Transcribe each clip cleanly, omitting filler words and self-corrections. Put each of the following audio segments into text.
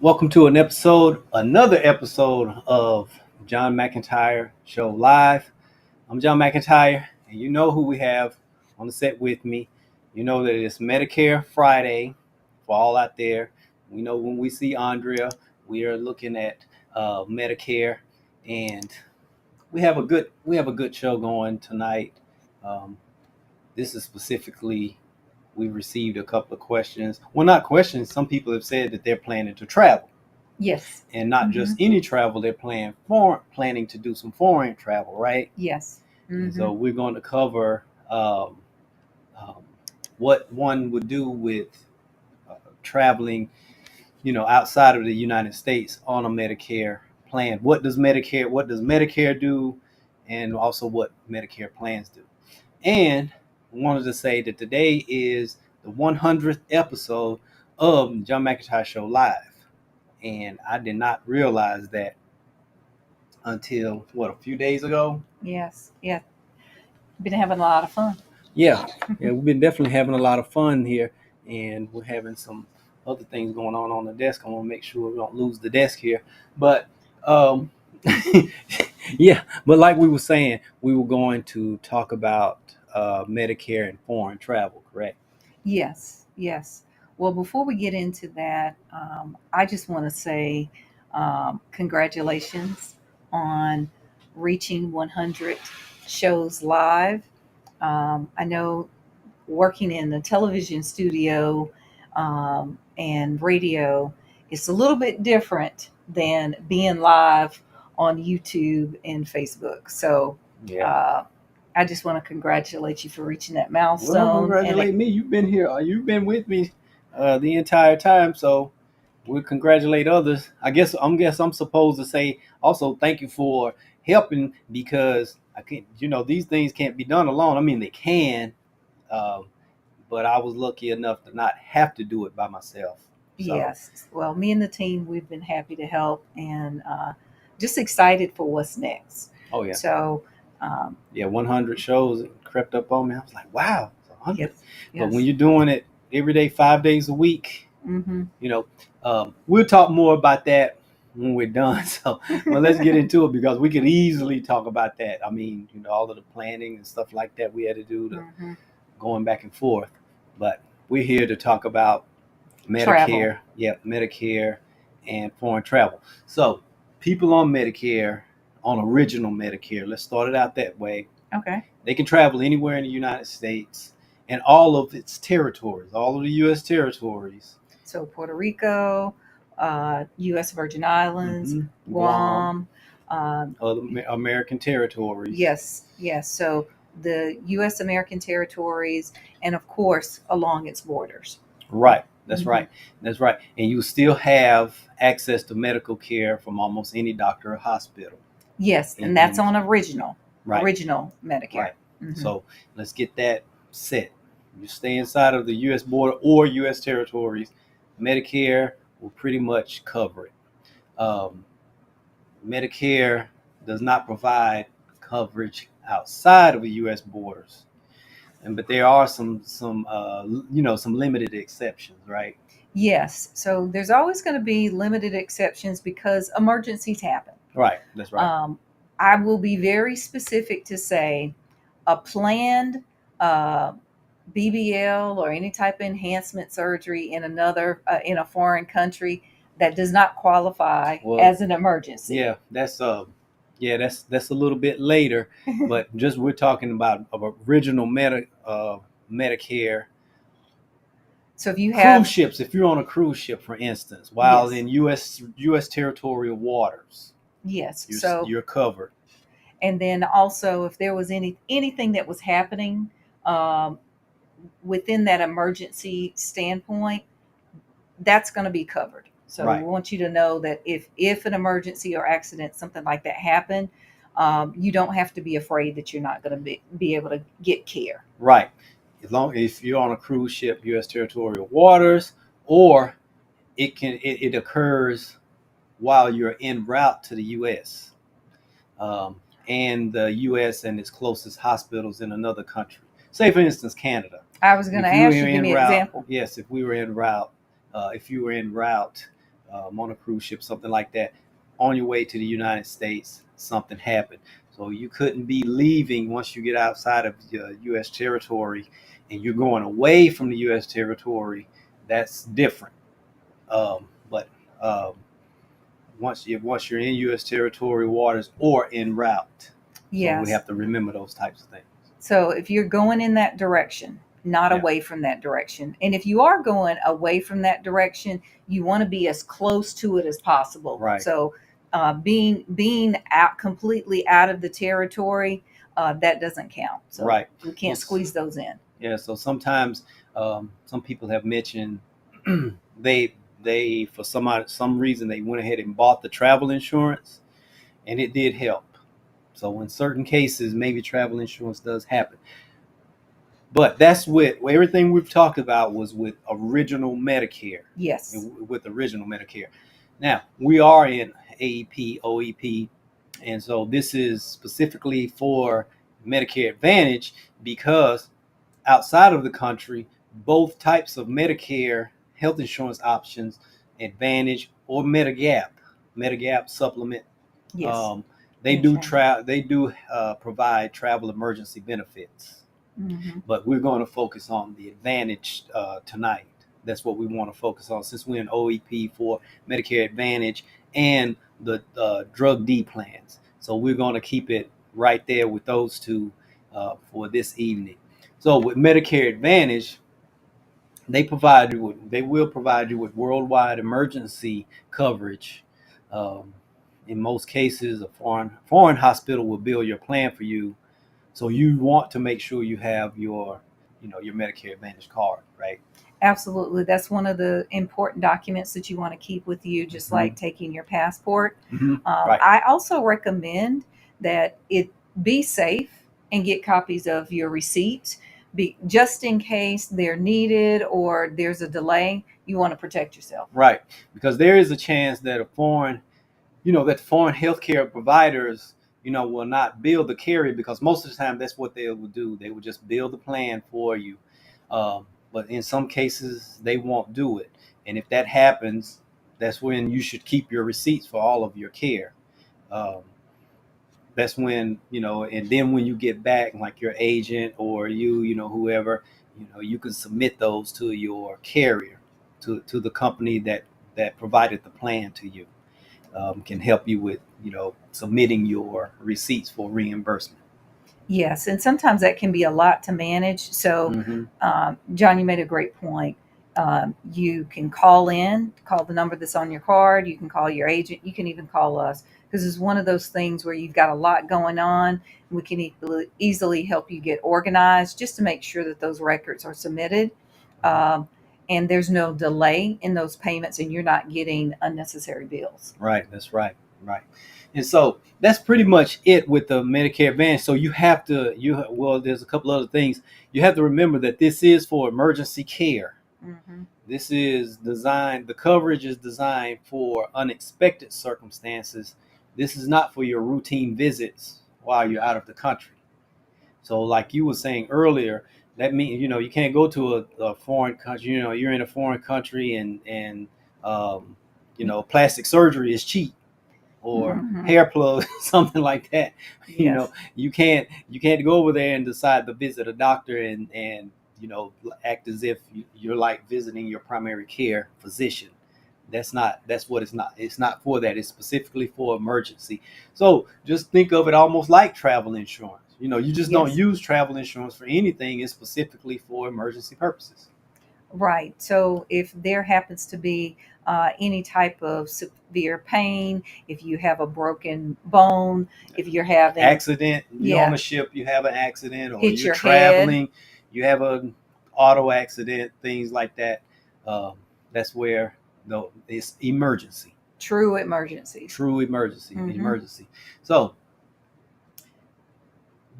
Welcome to another episode of John McEntyre Show Live. I'm John McEntyre, and you know who we have on the set with me. You know that it's Medicare Friday for all out there. We know when we see Andrea, we are looking at Medicare, and we have a good show going tonight. Um, this is specifically we received a couple of questions. Well, not questions. Some people have said that they're planning to travel. Yes. And not just any travel, they're planning to do some foreign travel, right? Yes. And so we're going to cover um, what one would do with traveling, outside of the United States on a Medicare plan. What does Medicare do, and also what Medicare plans do. And I wanted to say that today is the 100th episode of John McEntyre Show Live, and I did not realize that until a few days ago. Yes. Yeah. Been having a lot of fun. Yeah, we've been definitely having a lot of fun here, and we're having some other things going on the desk. I want to make sure we don't lose the desk here, but um, yeah. But like we were saying, we were going to talk about Medicare and foreign travel, correct? Yes. Yes. Well, before we get into that, I just want to say congratulations on reaching 100 shows live. I know working in the television studio and radio, it's a little bit different than being live on YouTube and Facebook. So Yeah. I just want to congratulate you for reaching that Well, milestone. congratulate me. You've been here. You've been with me the entire time. So we congratulate others. I guess I'm supposed to say also thank you for helping, because I can't. These things can't be done alone. I mean, they can, uh, but I was lucky enough to not have to do it by myself. So Yes. Well, me and the team, we've been happy to help and just excited for what's next. oh yeah, So, um, yeah. 100 shows crept up on me. I was like, wow, it's 100. yes, But yes. when you're doing it every day, 5 days a week, hmm you know we'll talk more about that when we're done. So well, let's get into it, because we could easily talk about that. I mean, all of the planning and stuff like that we had to do, to hmm going back and forth. But we're here to talk about Travel. Medicare. Yep, Medicare and foreign travel. So people on Medicare, on original Medicare, let's start it out that way. Okay. They can travel anywhere in the United States and all of its territories, all of the U.S. territories. So Puerto Rico, U.S. Virgin Islands, Guam, Guam. Um, other American territories. yes, yes. So the U.S. American territories, and of course along its borders. Right. That's hmm right. That's right. And you still have access to medical care from almost any doctor or hospital. Yes, In, and that's in on original, right, original Medicare. right. hmm So let's get that set. You stay inside of the U.S. border or U.S. territories, Medicare will pretty much cover it. Um, Medicare does not provide coverage outside of the U.S. borders, but there are some limited exceptions, right? Yes, so there's always going to be limited exceptions because emergencies happen. Right. That's right. Um, I will be very specific to say a planned uh, BBL or any type of enhancement surgery in in a foreign country that does not qualify Well, as an emergency. yeah, that's a little bit later, but just we're talking about original Medicare So if you cruise have ships. If you're on a cruise ship, for instance, while yes, in U.S. territorial waters, yes. you're So you're covered. and then also if there was anything that was happening um, within that emergency standpoint, that's going to be covered. So we Right. want you to know that if an emergency or accident, something like that happened, you don't have to be afraid that you're not going to be able to get care. Right. As long if you're on a cruise ship, U.S. territorial waters, or it occurs while you're en route to the U.S. And the U.S. and its closest hospitals in another country. Say, for instance, Canada. I was going to If you were ask you, give en me an route, example. yes, if we were en route, if you were en route on a cruise ship, something like that, on your way to the United States, something happened. So you couldn't be leaving once you get outside of the U.S. territory and you're going away from the U.S. territory. That's different. But once you're in U.S. territory waters or en route, so we Yes. have to remember those types of things. So if you're going in that direction, not Yeah. away from that direction, and if you are going away from that direction, you want to be as close to it as possible. Right. So being out completely out of the territory, that doesn't count. So Right. we can't squeeze those in. Yeah. So sometimes some people have mentioned they for some reason they went ahead and bought the travel insurance, and it did help. So in certain cases, maybe travel insurance does happen. But that's with everything we've talked about was with original Medicare. Yes. With original Medicare. Now, we are in AEP, OEP, and so this is specifically for Medicare Advantage because outside of the country, both types of Medicare health insurance options, Advantage or Medigap supplement, Yes. they do provide travel emergency benefits. Mm-hmm. But we're going to focus on the Advantage tonight. That's what we want to focus on since we're in OEP for Medicare Advantage and the Drug D plans. So we're going to keep it right there with those two for this evening. So with Medicare Advantage, they will provide you with worldwide emergency coverage. In most cases, a foreign hospital will bill your plan for you. So you want to make sure you have your Medicare Advantage card, right? Absolutely. That's one of the important documents that you want to keep with you, just Mhm. like taking your passport. Right. I also recommend that it be safe and get copies of your receipts, just in case they're needed or there's a delay. You want to protect yourself. Right. Because there is a chance that that foreign healthcare providers, will not bill the carrier because most of the time that's what they will do. They will just bill the plan for you. But in some cases, they won't do it. And if that happens, that's when you should keep your receipts for all of your care. Um, that's when, and then when you get back, like your agent or whoever, you can submit those to your carrier, to the company that provided the plan to you. Can help you with submitting your receipts for reimbursement. Yes, and sometimes that can be a lot to manage. So, John, you made a great point. You can call the number that's on your card. You can call your agent. You can even call us because it's one of those things where you've got a lot going on. We can easily help you get organized just to make sure that those records are submitted. And there's no delay in those payments and you're not getting unnecessary bills. Right, that's right. And so that's pretty much it with the Medicare Advantage. So there's a couple other things. You have to remember that this is for emergency care. Mm-hmm. The coverage is designed for unexpected circumstances. This is not for your routine visits while you're out of the country. So like you were saying earlier, that means, you can't go to a foreign country, you're in a foreign country and plastic surgery is cheap or hair plugs, something like that. Yes. You can't go over there and decide to visit a doctor and act as if you're like visiting your primary care physician. That's what it's not. It's not for that. It's specifically for emergency. So just think of it almost like travel insurance. You just don't use travel insurance for anything. It's specifically for emergency purposes. Right. So if there happens to be any type of severe pain, if you have a broken bone, if you're having accident, you're on a ship, you have an accident, or hit you're your traveling, head. you have an auto accident, things like that. That's where it's emergency. True emergency. Emergency. So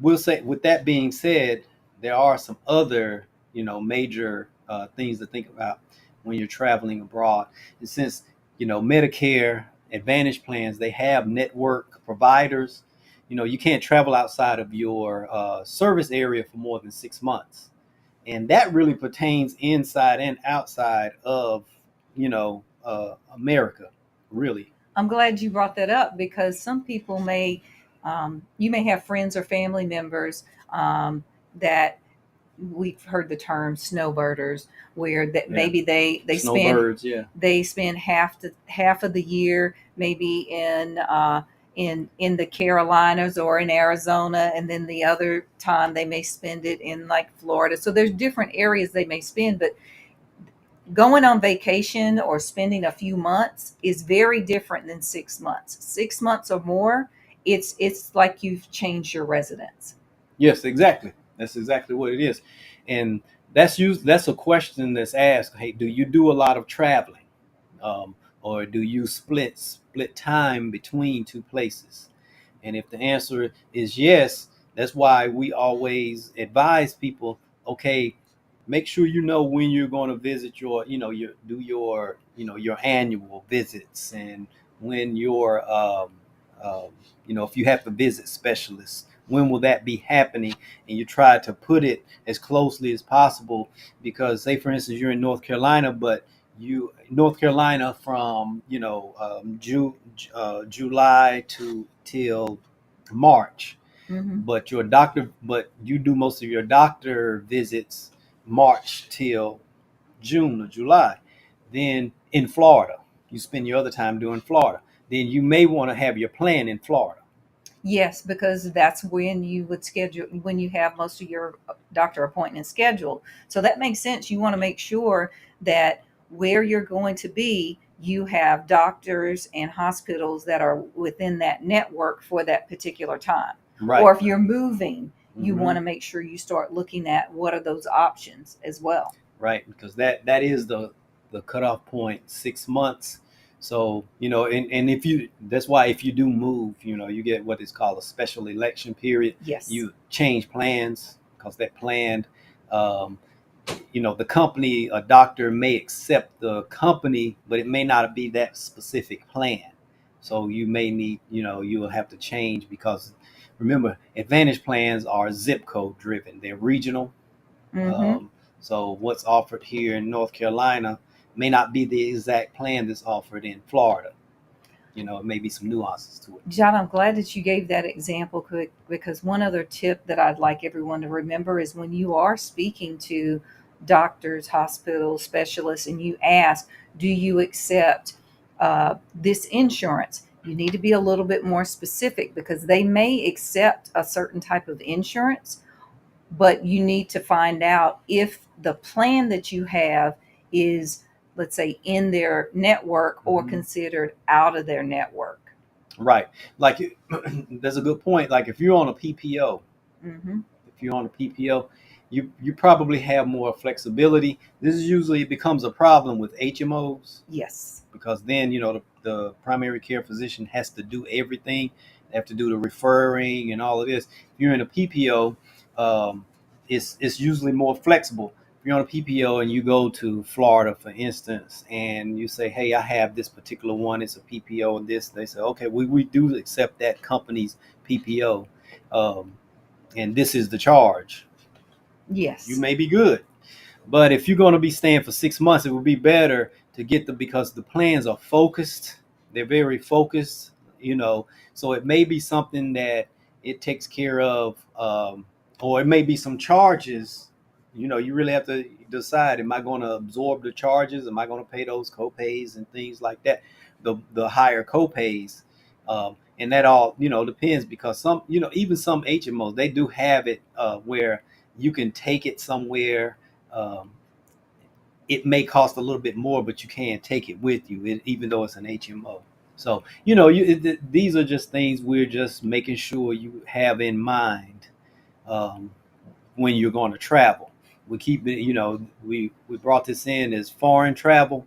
we'll say, with that being said, there are some other, major things to think about when you're traveling abroad. And since, Medicare Advantage plans, they have network providers, you can't travel outside of your service area for more than 6 months. And that really pertains inside and outside of, America, really. I'm glad you brought that up because some people may, you may have friends or family members that we've heard the term snowbirders, where that Yeah, maybe snowbirds. Yeah, they spend half of the year maybe in the Carolinas or in Arizona, and then the other time they may spend it in like Florida. So there's different areas they may spend, but going on vacation or spending a few months is very different than 6 months. 6 months or more, it's like you've changed your residence. yes, exactly. That's exactly what it is, and that's a question that's asked. Hey, do you do a lot of traveling, um, or do you split time between two places? And if the answer is yes, that's why we always advise people, okay, make sure you know when you're going to visit your annual visits, and when um, if you have to visit specialists, when will that be happening? And you try to put it as closely as possible, because say for instance you're in North Carolina, but North Carolina from July to till March, Hmm. but you do most of your doctor visits March till June or July. Then in Florida, you spend your other time doing Florida. Then you may want to have your plan in Florida. Yes, because that's when you would schedule, when you have most of your doctor appointments scheduled. So that makes sense. You want to make sure that where you're going to be, you have doctors and hospitals that are within that network for that particular time. Right. Or if you're moving, you Hmm. want to make sure you start looking at what are those options as well. Right, because that is the cutoff point, 6 months. So and if you that's why if you do move, you get what is called a special election period. Yes. You change plans because that plan, um, the company, a doctor may accept the company, but it may not be that specific plan. So you may need, you will have to change, because remember, Advantage plans are zip code driven. They're regional. Mm-hmm. So what's offered here in North Carolina may not be the exact plan that's offered in Florida. It may be some nuances to it. John, I'm glad that you gave that example quick, because one other tip that I'd like everyone to remember is when you are speaking to doctors, hospitals, specialists, and you ask, do you accept this insurance? You need to be a little bit more specific, because they may accept a certain type of insurance, but you need to find out if the plan that you have is, let's say, in their network or Mhm. considered out of their network. Right. Like, there's a good point. Like if you're on a PPO, Hmm. if you're on a PPO, you probably have more flexibility. This is usually becomes a problem with HMOs, Yes. because then the primary care physician has to do everything. They have to do the referring and all of this. If you're in a PPO, um, it's usually more flexible. If you're on a PPO and you go to Florida, for instance, and you say, hey, I have this particular one, it's a PPO, and this, they say, okay, we do accept that company's PPO, um, and this is the charge. You Yes. may be good. But if you're going to be staying for 6 months, it would be better to get because the plans are focused. They're very focused, So it may be something that it takes care of, or it may be some charges. You really have to decide: am I going to absorb the charges? Am I going to pay those copays and things like that? The higher copays, and that all depends, because even some HMOs, they do have it where you can take it somewhere. um, it may cost a little bit more, but you can take it with you, even though it's an HMO. So, these are just things we're just making sure you have in mind, um, when you're going to travel. We keep it, we brought this in as foreign travel,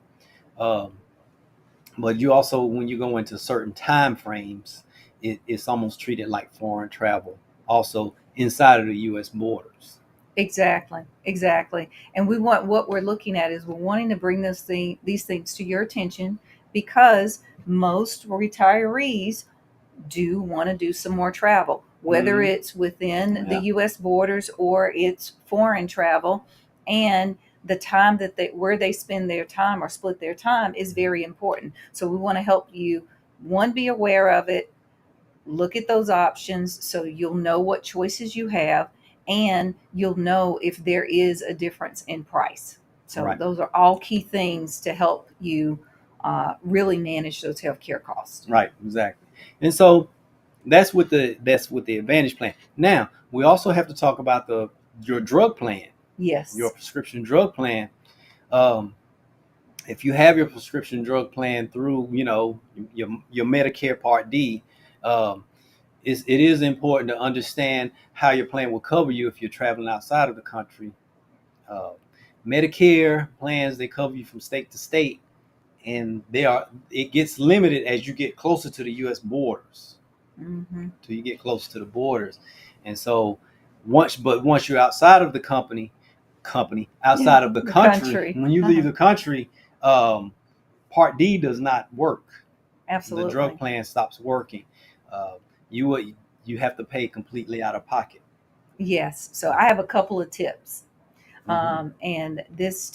um, but you also, when you go into certain time frames, it's almost treated like foreign travel, also inside of the U.S. borders. Exactly. Exactly. And we want, what we're looking at is we're wanting to bring these things to your attention, because most retirees do want to do some more travel, whether Hmm. it's within the Yeah. US borders or it's foreign travel. And the time that where they spend their time or split their time is very important. So we want to help you, one, be aware of it, look at those options so you'll know what choices you have, and you'll know if there is a difference in price. So Right. those are all key things to help you really manage those healthcare costs. Right. Exactly. And so that's with the Advantage Plan. Now we also have to talk about your drug plan, Yes. your prescription drug plan. Um, if you have your prescription drug plan through, your Medicare Part D, um, it is important to understand how your plan will cover you if you're traveling outside of the country. Uh, Medicare plans, they cover you from state to state, and it gets limited as you get closer to the U.S. borders. Mm-hmm. Till you get close to the borders, and so once you're outside of the outside of the country, when you leave the country, um, Part D does not work. The drug Absolutely. plan stops working. Uh, you have to pay completely out of pocket. Yes. So I have a couple of tips. Mm-hmm. And these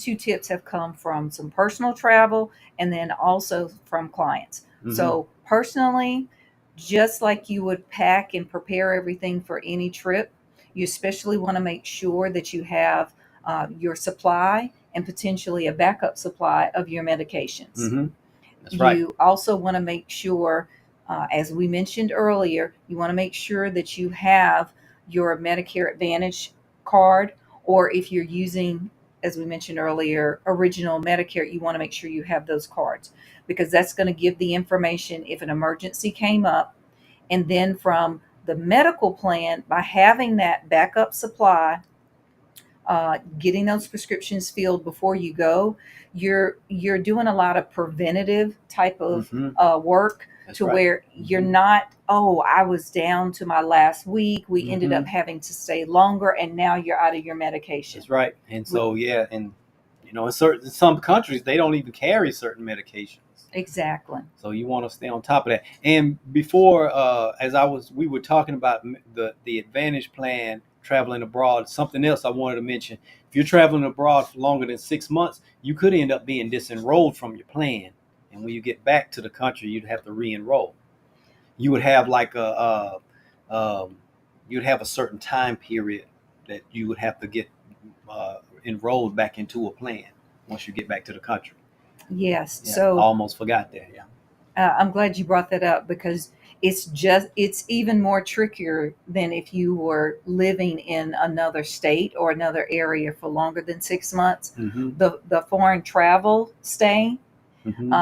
two tips have come from some personal travel and then also from clients. Mm-hmm. So, personally, just like you would pack and prepare everything for any trip, you especially want to make sure that you have your supply and potentially a backup supply of your medications. Mm-hmm. That's right. You also want to make sure, as we mentioned earlier, you want to make sure that you have your Medicare Advantage card, or if you're using, as we mentioned earlier, original Medicare, you want to make sure you have those cards, because that's going to give the information if an emergency came up. And then from the medical plan, by having that backup supply, getting those prescriptions filled before you go, you're doing a lot of preventative type of Mm-hmm. work. That's To right. where you're not, oh, I was down to my last week, we ended Mm-hmm. up having to stay longer, and now you're out of your medication. That's right. And so yeah, and in some countries they don't even carry certain medications. Exactly. So you want to stay on top of that. And before, we were talking about the Advantage Plan, traveling abroad. Something else I wanted to mention: if you're traveling abroad for longer than 6 months, you could end up being disenrolled from your plan. And when you get back to the country, you'd have to re-enroll. You would have like you'd have a certain time period that you would have to get enrolled back into a plan once you get back to the country. Yes. Yeah, I So almost forgot that. Yeah. I'm glad you brought that up, because it's even more trickier than if you were living in another state or another area for longer than 6 months. Mm-hmm. The foreign travel stay, Mm-hmm.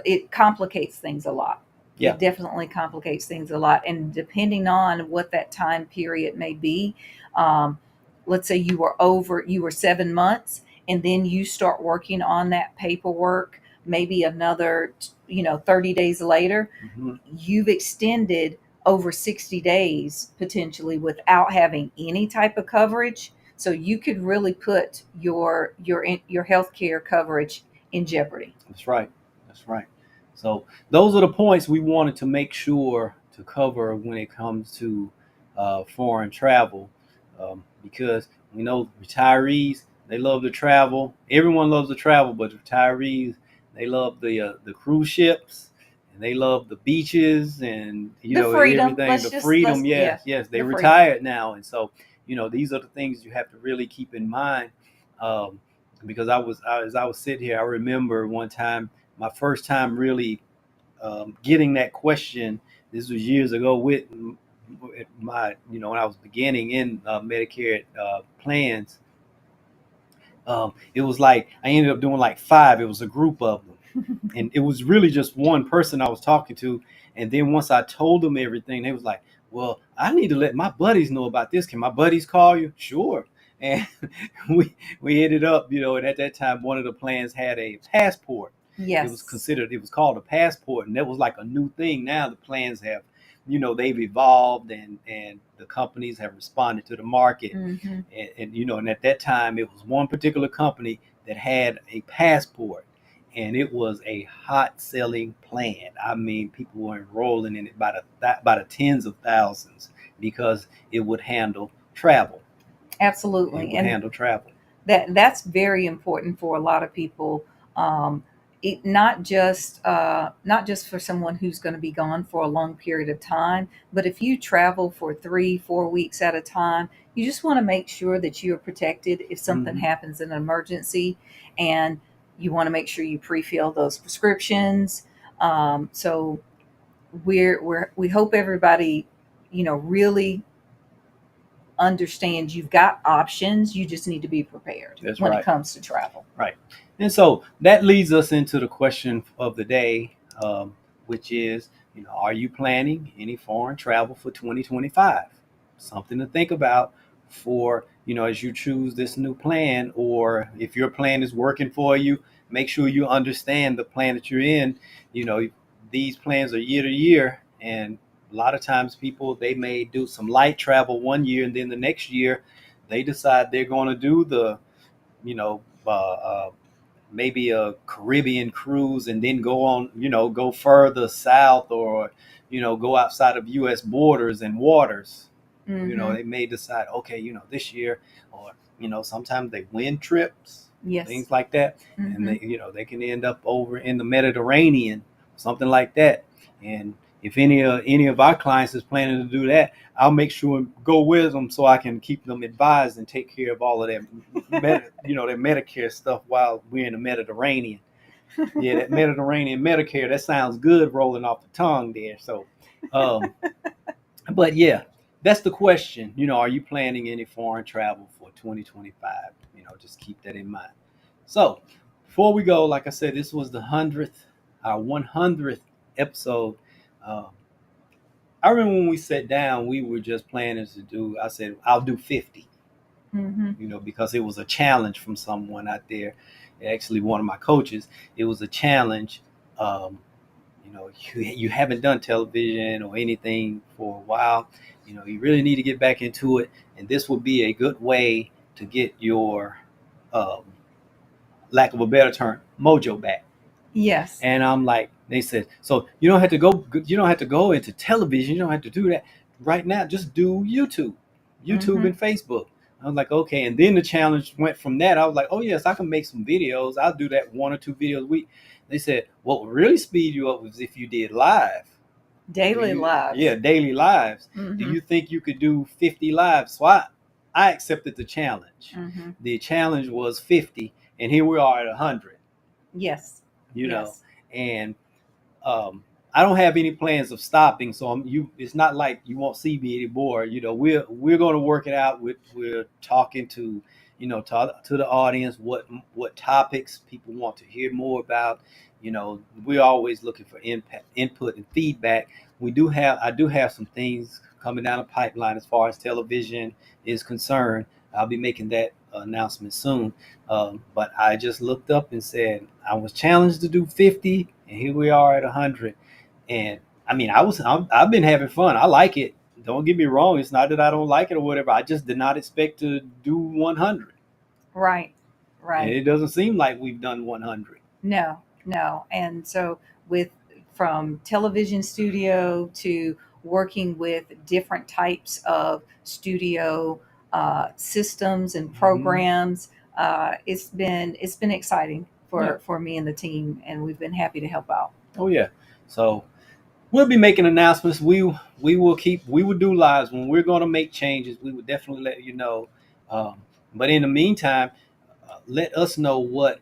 it complicates things a lot. Yeah. It definitely complicates things a lot, and depending on what that time period may be, um, let's say you were 7 months, and then you start working on that paperwork maybe another 30 days later, Mm-hmm. you've extended over 60 days potentially without having any type of coverage. So you could really put your health care coverage in jeopardy. That's right. That's right. So those are the points we wanted to make sure to cover when it comes to foreign travel, because we know retirees, they love to travel. Everyone loves to travel, but retirees, they love the cruise ships, and they love the beaches, and The freedom. everything, Let's the just let's freedom. yeah, Yes, yes, they the freedom. retired now, and so these are the things you have to really keep in mind. Um, because as I was sitting here, I remember one time, my first time really getting that question. This was years ago with my, when I was beginning in Medicare plans. It was like I ended up doing like five. It was a group of them, and it was really just one person I was talking to. And then once I told them everything, they was like, "Well, I need to let my buddies know about this. Can my buddies call you?" Sure. And we ended up, and at that time, one of the plans had a passport. Yes. It was called a passport, and that was like a new thing. Now the plans have, they've evolved, and the companies have responded to the market. Mm-hmm. And at that time it was one particular company that had a passport, and it was a hot selling plan. I mean, people were enrolling in it by the tens of thousands, because it would handle travel. Absolutely. It will And handle travel. that's very important for a lot of people. Um, not just for someone who's going to be gone for a long period of time, but if you travel for 3-4 weeks at a time, you just want to make sure that you're protected if something Hmm. happens in an emergency, and you want to make sure you pre-fill those prescriptions. So we hope everybody, really understands you've got options. You just need to be prepared That's when it right. comes to travel. Right. And so that leads us into the question of the day, which is, are you planning any foreign travel for 2025? Something to think about for, as you choose this new plan, or if your plan is working for you, make sure you understand the plan that you're in. You know, these plans are year to year, and a lot of times people, they may do some light travel one year, and then the next year they decide they're going to do the, you know, maybe a Caribbean cruise and then go on, go further south, or, go outside of U.S. borders and waters. Hmm. They may decide, okay, this year, or, sometimes they win trips, Yes. things like that. And Hmm. they can end up over in the Mediterranean, something like that. And if any of our clients is planning to do that, I'll make sure and go with them so I can keep them advised and take care of all of their, their Medicare stuff while we're in the Mediterranean. Yeah, that Mediterranean Medicare, that sounds good rolling off the tongue there. So, um, but yeah, that's the question. Are you planning any foreign travel for 2025? Just keep that in mind. So, before we go, like I said, this was the 100th, our 100th episode. Um, I remember when we sat down, we were just planning to do, I said, I'll do 50, Hmm. because it was a challenge from someone out there. Actually, one of my coaches, it was a challenge. Um, you haven't done television or anything for a while. You really need to get back into it. And this would be a good way to get your, um, lack of a better term, mojo back. Yes. And I'm like, they said, so you don't have to go into television. You don't have to do that right now. Just do YouTube Hmm. and Facebook. I was like, okay. And then the challenge went from that. I was like, oh yes, I can make some videos. I'll do that 1 or 2 videos a week. They said, what would really speed you up was if you did live. Daily Yeah, lives. daily lives. Do Hmm. you think you could do 50 lives? So I accepted the challenge. Hmm. The challenge was 50, and here we are at 100. Yes. You know, Yes. and I don't have any plans of stopping. So it's not like you won't see me anymore. We're going to work it out. We're talking to, to the audience, what topics people want to hear more about. We're always looking for input and feedback. I do have some things coming down the pipeline as far as television is concerned. I'll be making that announcement soon. But I just looked up and said I was challenged to do 50, and here we are at 100. And I mean, I've been having fun. I like it. Don't get me wrong. It's not that I don't like it or whatever. I just did not expect to do 100, Right. and Right. it doesn't seem like we've done 100. No, no. And so, with from television studio to working with different types of studio systems and Hmm. programs, it's been exciting Yeah. for me and the team, and we've been happy to help out. Oh yeah. So we'll be making announcements. We will do lives when we're going to make changes. We will definitely let you know. Um, but in the meantime, let us know what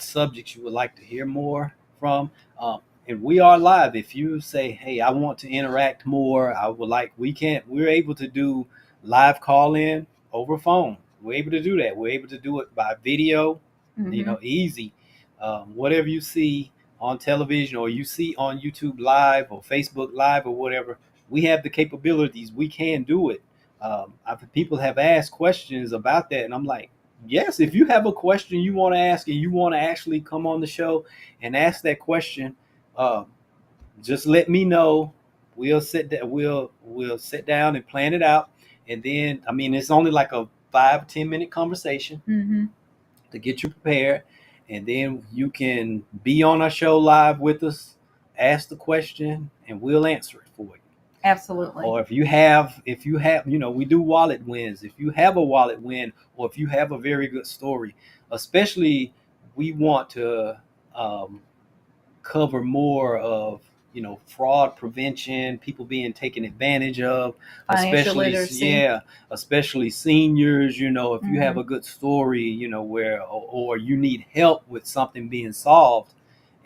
subjects you would like to hear more from. Um, and we are live. If you say, "Hey, I want to interact more," I would like. We're able to do live call in over phone. We're able to do that. We're able to do it by video. Hmm. Easy. Whatever you see on television or you see on YouTube Live or Facebook Live or whatever, we have the capabilities. We can do it. People have asked questions about that, and I'm like, yes, if you have a question you want to ask and you want to actually come on the show and ask that question, uh, just let me know. We'll sit down and plan it out, and then I mean it's only like a 5 or 10 minute conversation Hmm. to get you prepared, and then you can be on our show live with us, ask the question, and we'll answer it for you. Absolutely. Or if you have, we do wallet wins. If you have a wallet win, or if you have a very good story, especially we want to um, cover more of fraud prevention, people being taken advantage of, Financial especially literacy. especially seniors. If you have Hmm. a good story, where or you need help with something being solved,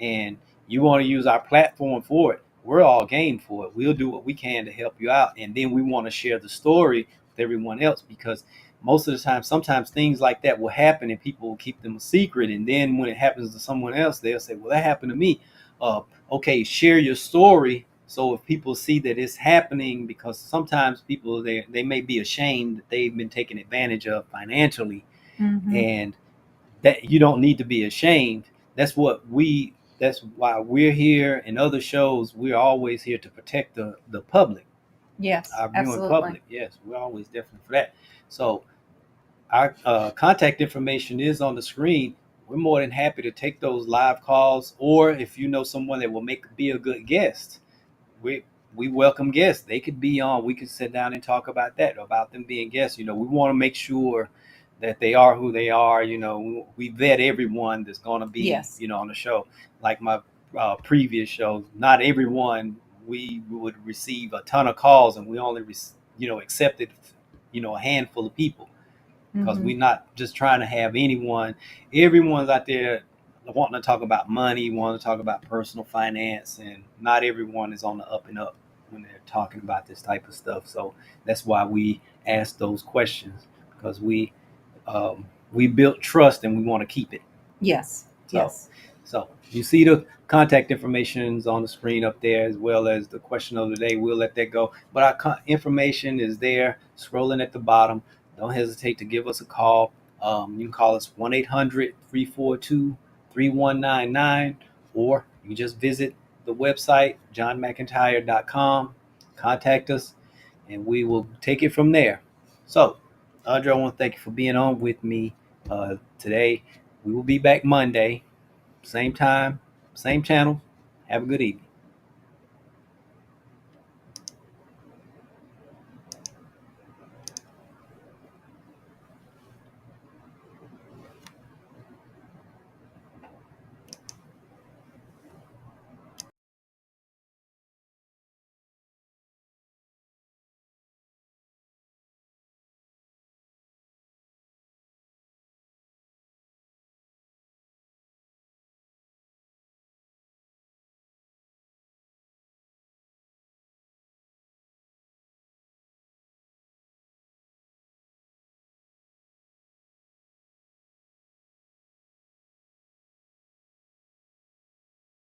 and you want to use our platform for it, we're all game for it. We'll do what we can to help you out, and then we want to share the story with everyone else, because most of the time, sometimes things like that will happen and people will keep them a secret, and then when it happens to someone else, they'll say, well, that happened to me. uh, okay, share your story, so if people see that it's happening, because sometimes people, they may be ashamed that they've been taken advantage of financially, Hmm. and that you don't need to be ashamed. That's why we're here. In other shows, we're always here to protect the public, Yes, our viewing absolutely. public. Yes, we're always definitely for that. So our contact information is on the screen. We're more than happy to take those live calls, or if you know someone that will be a good guest, we we welcome guests. They could be on. We could sit down and talk about that, about them being guests. We want to make sure that they are who they are. We vet everyone that's going to be, Yes. on the show. Like my previous shows, not everyone, we would receive a ton of calls, and we only accepted a handful of people, because Hmm. we're not just trying to have anyone. Everyone's out there wanting to talk about money, wanting to talk about personal finance, and not everyone is on the up and up when they're talking about this type of stuff. So that's why we ask those questions, because we built trust and we want to keep it. Yes. So, Yes. so you see the contact information is on the screen up there, as well as the question of the day. We'll let that go, but our information is there, scrolling at the bottom. Don't hesitate to give us a call. You can call us 1-800-342-3199, or you just visit the website johnmcintyre.com. Contact us, and we will take it from there. So, Audra, I want to thank you for being on with me today. We will be back Monday, same time, same channel. Have a good evening.